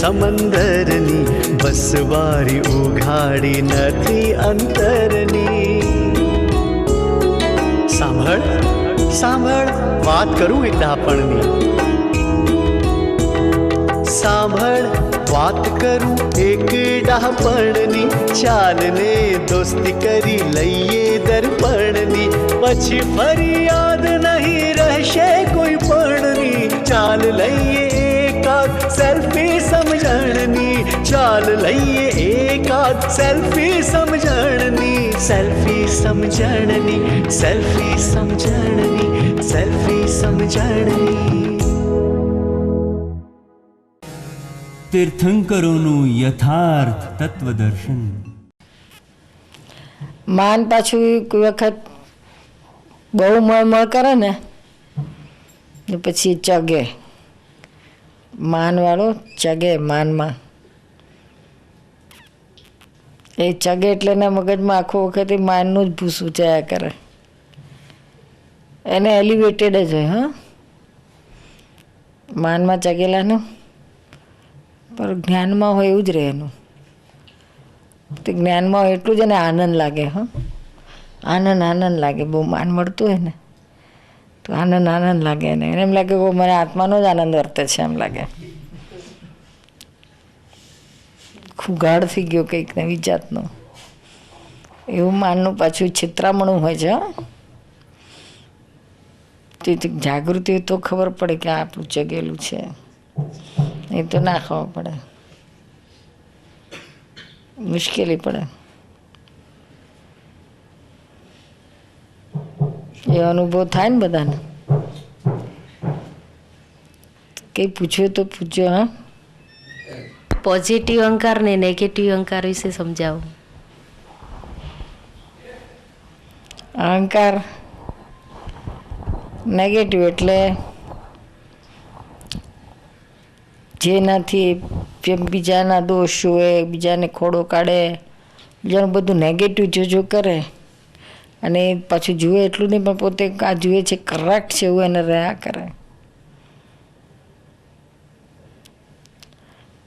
સમંદરની, બસવારી ઉઘાડી નથી અંતરની. સાંભળ સાંભળ વાત કરું એક ડાપણની. સાંભળ વાત કરું એક ડાપણની, ચાલને દોસ્તી કરી લઈએ દર્પણની, પછી ફરી યાદ નહીં રહેશે કોઈ પણની. ચાલ લઈએ એકાદ સેલ્ફી સમજણની, ચાલ લઈએ એકાદ સેલ્ફી સમજણની. સેલ્ફી સમજણની, સેલ્ફી સમજણની, સેલ્ફી સમજણની. તીર્થંકરોનું યથાર્થ તત્વદર્શન. માન પાછું કોઈ વખત બહુ મળમળ કરે ને પછી ચગે. માનવાળો ચગે માનમાં. એ ચગે એટલે એના મગજમાં આખો વખત એ માનનું જ ભૂસું ચાયા કરે. એને એલિવેટેડ જ હોય. હા, માનમાં ચગેલાનું પણ જ્ઞાનમાં હોય એવું જ રહે એનું. તો જ્ઞાનમાં હોય એટલું જ એને આનંદ લાગે. હા, આનંદ લાગે. બહુ માન મળતું હોય ને તો આનંદ લાગે એને. એમ લાગે કે મને આત્માનો જ આનંદ વર્તે છે એમ લાગે. ખૂબ ગાઢ થઈ ગયો કંઈક નવી જાતનું એવું માનનું પાછું છિત્રામણું હોય છે. તેથી જાગૃતિ હોય તો ખબર પડે કે આપણું જગેલું છે. એ તો ના ખબર પડે, મુશ્કેલી પડે. એ અનુભવ થાય ને બધાને. કંઈ પૂછ્યું તો પૂછજો. હા, પોઝિટિવ અહંકાર ને નેગેટિવ અહંકાર વિશે સમજાવો. અહંકાર નેગેટિવ એટલે જેનાથી બીજાના દોષ જુએ, બીજાને ખોડો કાઢે, બીજાનું બધું નેગેટિવ જો કરે. અને પાછું જુએ એટલું નહીં પણ પોતે આ જુએ છે કરેક્ટ છે એવું એને રહ્યા કરે.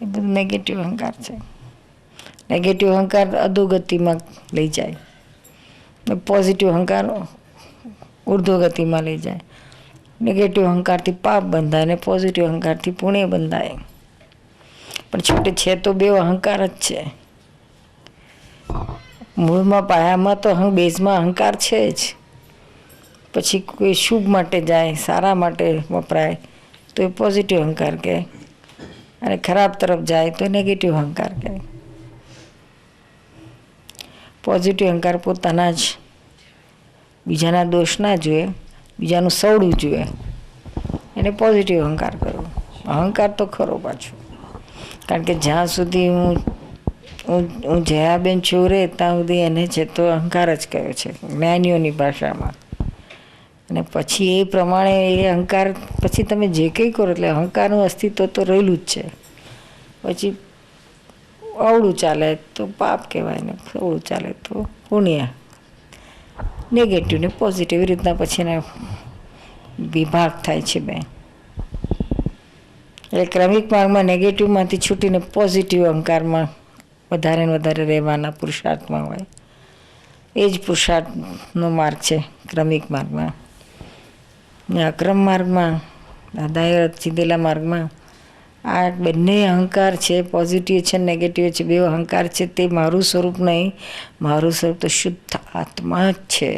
એ બધું નેગેટિવ અહંકાર છે. નેગેટિવ અહંકાર અધોગતિમાં લઈ જાય, પોઝિટિવ અહંકાર ઉર્ધ્વગતિમાં લઈ જાય. નેગેટિવ અહંકારથી પાપ બંધાય ને પોઝિટિવ અહંકારથી પુણ્ય બંધાય. પણ છૂટે છે તો બે અહંકાર જ છે. મૂળમાં પાયામાં તો બેઝમાં અહંકાર છે જ. પછી કોઈ શુભ માટે જાય, સારા માટે વપરાય તો એ પોઝિટિવ અહંકાર કહે, અને ખરાબ તરફ જાય તો નેગેટિવ અહંકાર કહે. પોઝિટિવ અહંકાર પોતાના જ, બીજાના દોષ ના જોઈએ, બીજાનું સવડું જોઈએ, એને પોઝિટિવ અહંકાર કરવો. અહંકાર તો ખરો પાછું. કારણ કે જ્યાં સુધી હું જયાબેન છું રે ત્યાં સુધી એને છે તો અહંકાર જ કહ્યો છે જ્ઞાનીઓની ભાષામાં. અને પછી એ પ્રમાણે એ અહંકાર પછી તમે જે કંઈ કરો એટલે અહંકારનું અસ્તિત્વ તો રહેલું જ છે. પછી અવળું ચાલે તો પાપ કહેવાય ને અવળું ચાલે તો પુણ્ય. નેગેટિવ ને પોઝિટિવ એવી રીતના પછી એના વિભાગ થાય છે બે. એટલે ક્રમિક માર્ગમાં નેગેટિવમાંથી છૂટીને પોઝિટિવ અહંકારમાં વધારે ને વધારે રહેવાના પુરુષાર્થમાં હોય. એ જ પુરુષાર્થનો માર્ગ છે ક્રમિક માર્ગમાં. ને અક્રમ માર્ગમાં, દાદાએ ચીધેલા માર્ગમાં આ બંને અહંકાર છે, પોઝિટિવ છે નેગેટિવ છે, બે અહંકાર છે. તે મારું સ્વરૂપ નહીં, મારું સ્વરૂપ તો શુદ્ધ આત્મા જ છે.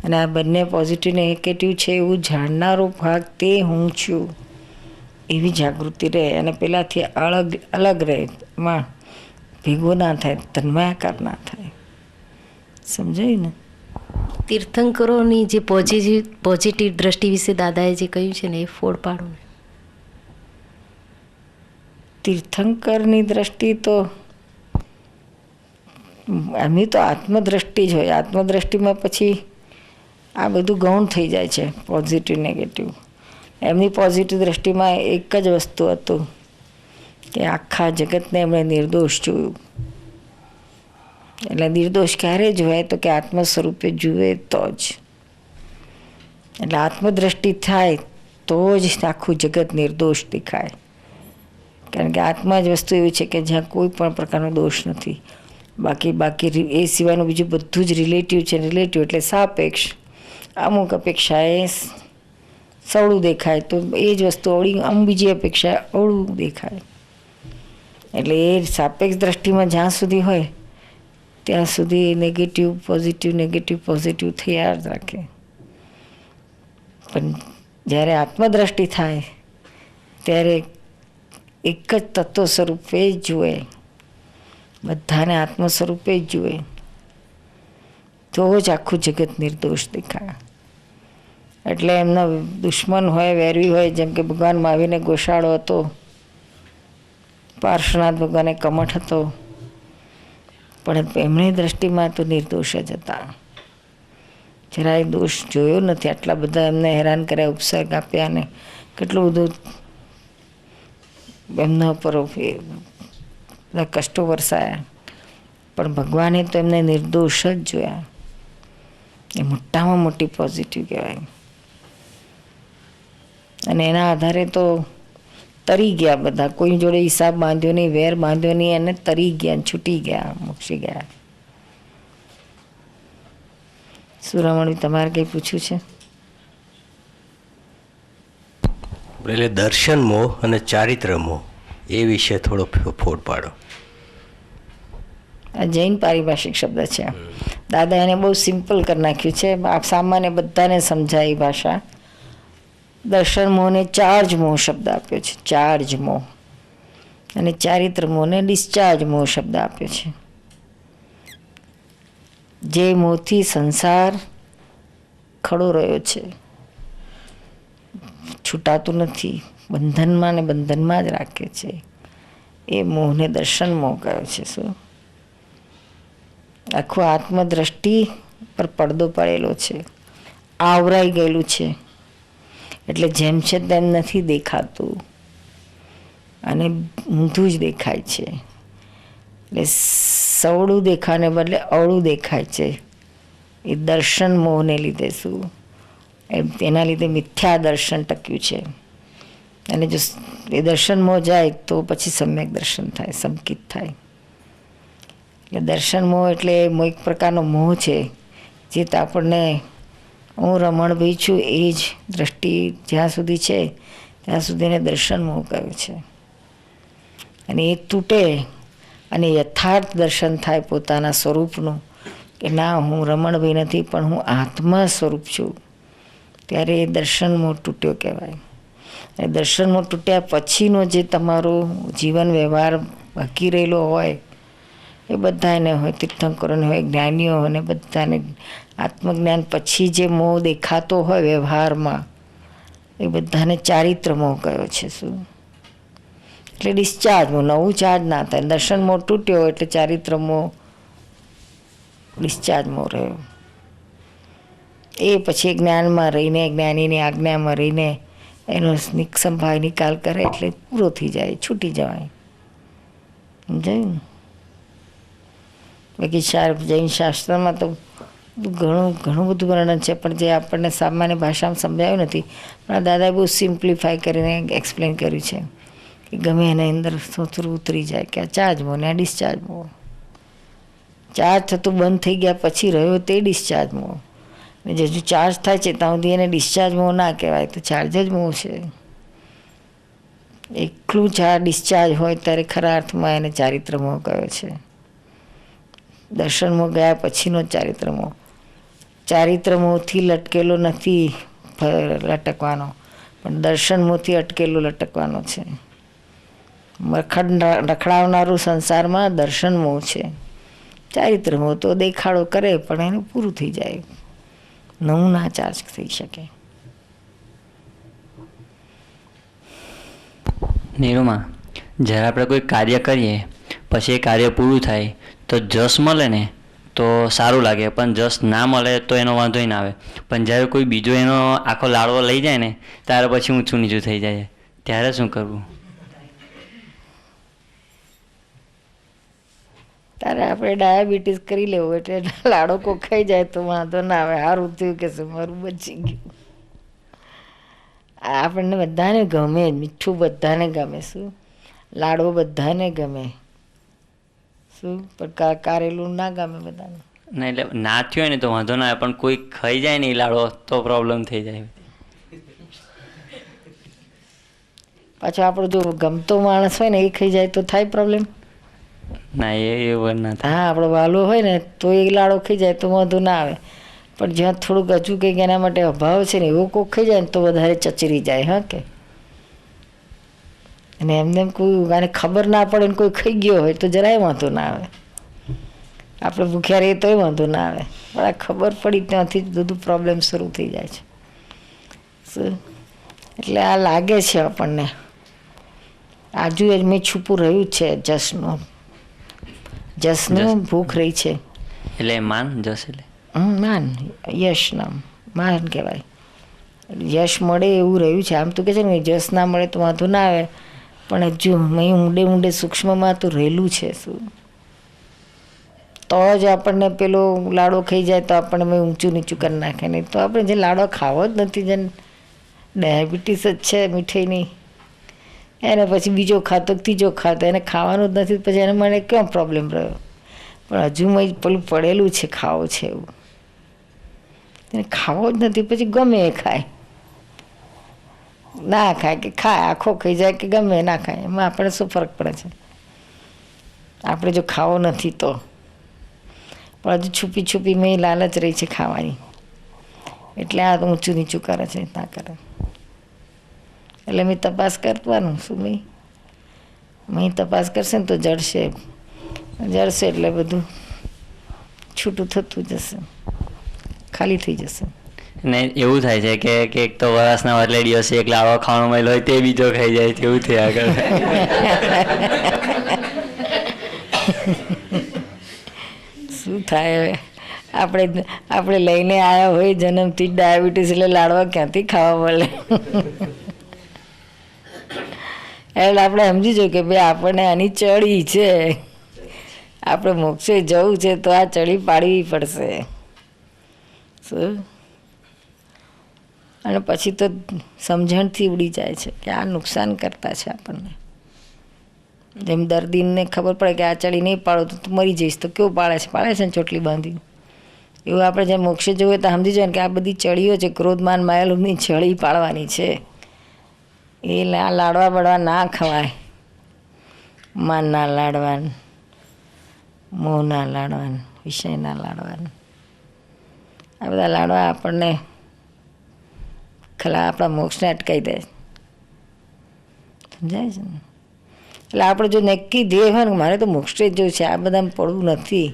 અને આ બંને પોઝિટિવ નેગેટિવ છે એવું જાણનારો ભાગ તે હું છું એવી જાગૃતિ રહે. અને પેલાથી અલગ રહે, એમાં ભેગો ના થાય, તન્મયાકાર ના થાય. સમજાયું ને? તીર્થંકરોની જે પોઝિટિવ દ્રષ્ટિ વિશે દાદાએ જે કહ્યું છે ને એ ફોડ પાડો ને. તીર્થંકરની દ્રષ્ટિ તો એમની તો આત્મદ્રષ્ટિ જ હોય. આત્મદ્રષ્ટિમાં પછી આ બધું ગૌણ થઈ જાય છે, પોઝિટિવ નેગેટિવ. એમની પોઝિટિવ દ્રષ્ટિમાં એક જ વસ્તુ હતું કે આખા જગતને એમણે નિર્દોષ જોયું. એટલે નિર્દોષ ક્યારે જોવાય તો કે આત્મ સ્વરૂપે જુએ તો જ. એટલે આત્મદ્રષ્ટિ થાય તો જ આખું જગત નિર્દોષ દેખાય. કારણ કે આત્મા જ વસ્તુ એવી છે કે જ્યાં કોઈ પણ પ્રકારનો દોષ નથી. બાકી એ સિવાયનું બીજું બધું જ રિલેટિવ છે. રિલેટિવ એટલે સાપેક્ષ. અમુક અપેક્ષા એ સવળું દેખાય તો એ જ વસ્તુ અવળી, અમુક બીજી અપેક્ષા અવળું દેખાય. એટલે એ સાપેક્ષ દ્રષ્ટિમાં જ્યાં સુધી હોય ત્યાં સુધી નેગેટિવ પોઝિટિવ થયા જ રાખે. પણ જ્યારે આત્મદ્રષ્ટિ થાય ત્યારે એક જ તત્વ સ્વરૂપે જ જુએ, બધાને આત્મ સ્વરૂપે જ જુએ, તો જ આખું જગત નિર્દોષ દેખાય. એટલે એમના દુશ્મન હોય, વેરવી હોય, જેમ કે ભગવાન મહાવીરને ગોશાળો હતો, પાર્શ્વનાથ ભગવાને કમઠ હતો, પણ એમની દ્રષ્ટિમાં તો નિર્દોષ જ હતા. જરાય દોષ જોયો નથી. આટલા બધા એમને હેરાન કર્યા, ઉપસર્ગ આપ્યા ને કેટલું બધું એમના ઉપર બધા કષ્ટો વરસાયા, પણ ભગવાને તો એમને નિર્દોષ જ જોયા. એ મોટામાં મોટી પોઝિટિવ કહેવાય. અને એના આધારે તો તરી ગયા બધા. કોઈ જોડે હિસાબ બાંધ્યો નહીં, વેર બાંધ્યો નહીં, એને તરી ગયા, છૂટી ગયા, મોક્ષી ગયા. સુરામણી, તમારે કંઈ પૂછ્યું છે? એટલે દર્શન મોહ અને ચારિત્ર મોહ એ વિશે થોડો ફોડ પાડો. આ જૈન પારિભાષિક શબ્દ છે. દાદા એને બહુ સિમ્પલ કરી નાખ્યું છે. આ સામાન્ય બધાને સમજાય એ ભાષા. દર્શન મોહને ચાર્જ મોહ શબ્દ આપ્યો છે, ચાર્જ મોહ. અને ચારિત્ર મોહને ડિસ્ચાર્જ મોહ શબ્દ આપ્યો છે. જે મોહથી સંસાર ખડો રહ્યો છે, છૂટાતું નથી, બંધનમાં ને બંધનમાં જ રાખે છે, એ મોહને દર્શન મોહ કહ્યો છે. શું આખું આત્મદ્રષ્ટિ પર પડદો પડેલો છે, આવરાઈ ગયેલું છે. એટલે જેમ છે તેમ નથી દેખાતું અને ઊંધું જ દેખાય છે. એટલે સવળું દેખાને બદલે અવળું દેખાય છે. એ દર્શન મોહને લીધે શું એના લીધે મિથ્યા દર્શન ટક્યું છે. અને જો એ દર્શન મોહ જાય તો પછી સમ્યક દર્શન થાય, સંકિત થાય. એટલે દર્શન મોહ એટલે એક પ્રકારનો મોહ છે જે તો આપણને હું રમણભાઈ છું એ જ દ્રષ્ટિ જ્યાં સુધી છે ત્યાં સુધીને દર્શન મોહ કહ્યું છે. અને એ તૂટે અને યથાર્થ દર્શન થાય પોતાના સ્વરૂપનું, કે ના હું રમણભાઈ નથી પણ હું આત્મા સ્વરૂપ છું, ત્યારે એ દર્શન મોહ તૂટ્યો કહેવાય. એ દર્શન મોહ તૂટ્યા પછીનો જે તમારો જીવન વ્યવહાર બાકી રહેલો હોય એ બધાને હોય, તીર્થંકરોને હોય, જ્ઞાનીઓ હોય, ને બધાને આત્મજ્ઞાન પછી જે મોહ દેખાતો હોય વ્યવહારમાં એ બધાને ચારિત્ર મોહ કયો છે. શું એટલે ડિસ્ચાર્જ મોહ, નવું ચાર્જ ના થાય. દર્શન મોહ તૂટ્યો એટલે ચારિત્ર મોહ ડિસ્ચાર્જ મોહ રહ્યો. એ પછી જ્ઞાનમાં રહીને, જ્ઞાનીની આજ્ઞામાં રહીને એનો નિસંભાવ નિકાલ કરે એટલે પૂરો થઈ જાય, છૂટી જવાય. સમજાયું? બાકી જૈન શાસ્ત્રમાં તો ઘણું બધું વર્ણન છે, પણ જે આપણને સામાન્ય ભાષામાં સમજાયું નથી. પણ દાદાએ બહુ સિમ્પ્લિફાય કરીને એક્સપ્લેન કર્યું છે કે ગમે એની અંદર થોડું ઉતરી જાય કે આ ચાર્જ મોહ ને આ ડિસ્ચાર્જ મોહ. ચાર્જ થતું બંધ થઈ ગયા પછી રહ્યો તે ડિસ્ચાર્જ મોહ. ને જે ચાર્જ થાય છે ત્યાં સુધી એને ડિસ્ચાર્જ મોહ ના કહેવાય, તો ચાર્જ જ મોહ છે. એકલું ડિસ્ચાર્જ હોય ત્યારે ખરા અર્થમાં એને ચારિત્ર મોહ કહ્યો છે. દર્શન મોહ ગયા પછીનો ચારિત્ર મોહ. ચારિત્ર મોહથી લટકેલો નથી લટકવાનો, પણ દર્શન મોહથી અટકેલો લટકવાનો છે. રખડાવનારું સંસારમાં દર્શન મોહ છે. ચારિત્ર મોહ તો દેખાડો કરે પણ એનું પૂરું થઈ જાય, નવું ના ચાર્જ થઈ શકે. નીરુમાં, જ્યારે આપણે કોઈ કાર્ય કરીએ પછી એ કાર્ય પૂરું થાય તો જશ મળે ને તો સારું લાગે, પણ જશ ના મળે તો એનો વાંધો ના આવે. પણ જ્યારે કોઈ બીજો એનો આખો લાડવો લઈ જાય ને ત્યારે પછી ઊંચું નીચું થઈ જાય, ત્યારે શું કરવું? તારે આપણે ડાયાબિટીસ કરી લેવું એટલે લાડો કોખાઈ જાય તો વાંધો ના આવે. સારું થયું કે શું મારું બચી ગયું. આપણને બધાને ગમે, મીઠું બધાને ગમે. શું લાડવો બધાને ગમે, શું પણ કારેલું ના ગમે બધાને. ના એટલે ના થયો હોય ને તો વાંધો ના આવે, પણ કોઈ ખાઈ જાય ને એ લાડવો તો પ્રોબ્લેમ થઈ જાય. પાછો આપણો જો ગમતો માણસ હોય ને એ ખાઈ જાય તો થાય પ્રોબ્લેમ. ના એવું ના થાય. હા, આપણો વાલો હોય ને તો એ લાડો ખાઈ જાય તો વાંધો ના આવે, પણ જ્યાં થોડુંક હજુ કંઈક એના માટે અભાવ છે ને એવો કોક ખાઈ જાય ને તો વધારે ચચરી જાય. હા કે અને એમને કોઈ આને ખબર ના પડે ને કોઈ ખાઈ ગયો હોય તો જરાય વાંધો ના આવે. આપણે ભૂખ્યા રહીએ તોય વાંધો ના આવે, પણ આ ખબર પડી ત્યાંથી જ બધું પ્રોબ્લેમ શરૂ થઈ જાય છે. શું એટલે આ લાગે છે આપણને આજુ મેં છૂપું રહ્યું છે જસનું ભૂખ રહી છે. એટલે માન જસ એટલે માન, યશ નામ માન કહેવાય. યશ મળે એવું રહ્યું છે. આમ તો કે છે ને જસ ના મળે તો વાંધો ના આવે, પણ હજુ મેં ઊંડે સૂક્ષ્મમાં તો રહેલું છે. શું તો જ આપણને પેલો લાડો ખાઈ જાય તો આપણને મેં ઊંચું નીચું કરી નાખે. નહીં તો આપણે જે લાડો ખાવો જ નથી, જેને ડાયાબિટીસ જ છે મીઠાઈની, એને પછી બીજો ખાતો ત્રીજો ખાતો, એને ખાવાનું જ નથી પછી એને મને ક્યાં પ્રોબ્લેમ રહ્યો. પણ હજુ મેં પેલું પડેલું છે ખાવો છે એવું, એને ખાવો જ નથી પછી ગમે એ ખાય, ના ખાય કે ખાય, આખો ખાઈ જાય કે ગમે ના ખાય, એમાં આપણે શું ફરક પડે છે. આપણે જો ખાવો નથી તો, પણ હજુ છુપી છુપી મેં લાલચ રહી છે ખાવાની, એટલે આ ઊંચું નીચું કરે છે ના કરે. એટલે મેં તપાસ કરવાનું શું મેં તપાસ કરશે ને તો જડશે એટલે બધું છૂટું થતું જશે, ખાલી થઈ જશે. ને એવું થાય છે કે એક તો વરસના વરલે દિવસે એક લાડવો ખાવાનો મળ્યો હોય તે બીજો ખાઈ જાય છે, એવું થયા કરે. શું થાય હવે, આપણે લઈને આવ્યા હોય જન્મથી જ ડાયાબિટીસ, એટલે લાડવા ક્યાંથી ખાવા મળે. એટલે આપણે સમજી જોઈએ કે ભાઈ આપણને આની ચડી છે, આપણે મોક્ષે જવું છે તો આ ચડી પાડવી પડશે. શું અને પછી તો સમજણથી ઉડી જાય છે કે આ નુકસાન કરતા છે આપણને. જેમ દર્દીને ખબર પડે કે આ ચડી નહીં પાડો તો મરી જઈશ, તો કેવું પાડે છે ને ચોટલી બાંધી. એવું આપણે જેમ મોક્ષે જવું હોય તો સમજી જાય ને કે આ બધી ચડીઓ છે, ક્રોધ માન માયાલોભની ચડી પાડવાની છે. એ લાડવા બડવા ના ખવાય, માનના લાડવાન, મોહના લાડવાન, વિષયના લાડવાન, આ બધા લાડવા આપણને ખરા આપણા મોક્ષને અટકાવી દે. સમજાય છે ને? એટલે આપણે જો નક્કી ધ્યેય હોય ને મારે તો મોક્ષે જ જવું છે, આ બધામાં પડવું નથી.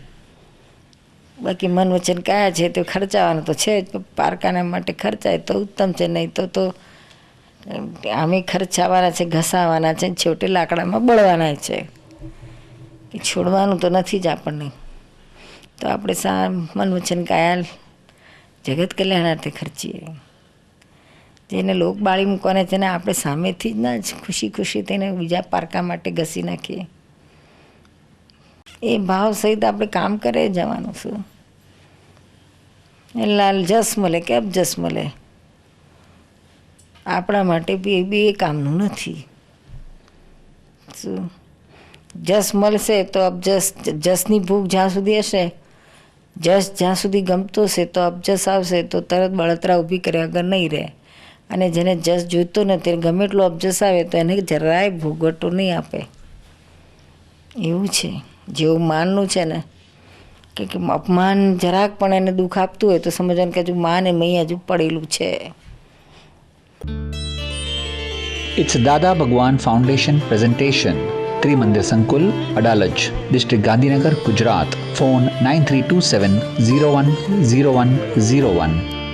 બાકી મન વચન કયા છે તે ખર્ચાવાનું તો છે જ, પારકાના માટે ખર્ચાય તો ઉત્તમ છે, નહીં તો આમે ખર્ચાવાના છે, ઘસાવાના છે, છેવટે લાકડામાં બળવાના છે. એ છોડવાનું તો નથી જ આપણને. તો આપણે મન વચન કાયા જગત કલ્યાણાર્થે ખર્ચીએ. જેને લોક બાળી મૂકવાના છે ને આપણે સામેથી જ ના જ ખુશી તેને બીજા પારકા માટે ઘસી નાખીએ. એ ભાવ સહિત આપણે કામ કરે જવાનું. શું એ લાલ જસ મળે કે અબજસ મળે, આપણા માટે બી એ કામનું નથી. શું જસ મળશે તો અબજસ, જસની ભૂખ જ્યાં સુધી હશે, જસ જ્યાં સુધી ગમતો હશે તો અબજસ આવશે તો તરત બળતરા ઊભી કરે અગર નહીં રહે. અને જેને જસ જોઈતો નથી ગમે એટલો અબજસ આવે તો એને જરાય ભોગવટો નહીં આપે. એવું છે. જેવું માનનું છે ને કે અપમાન જરાક પણ એને દુઃખ આપતું હોય તો સમજવાનું કે હજુ માન એ મહી હજુ પડેલું છે. It's Dada Bhagwan Foundation presentation. Trimandir Sankul, Adalaj, District Gandhinagar, Gujarat. Phone 9327 010101.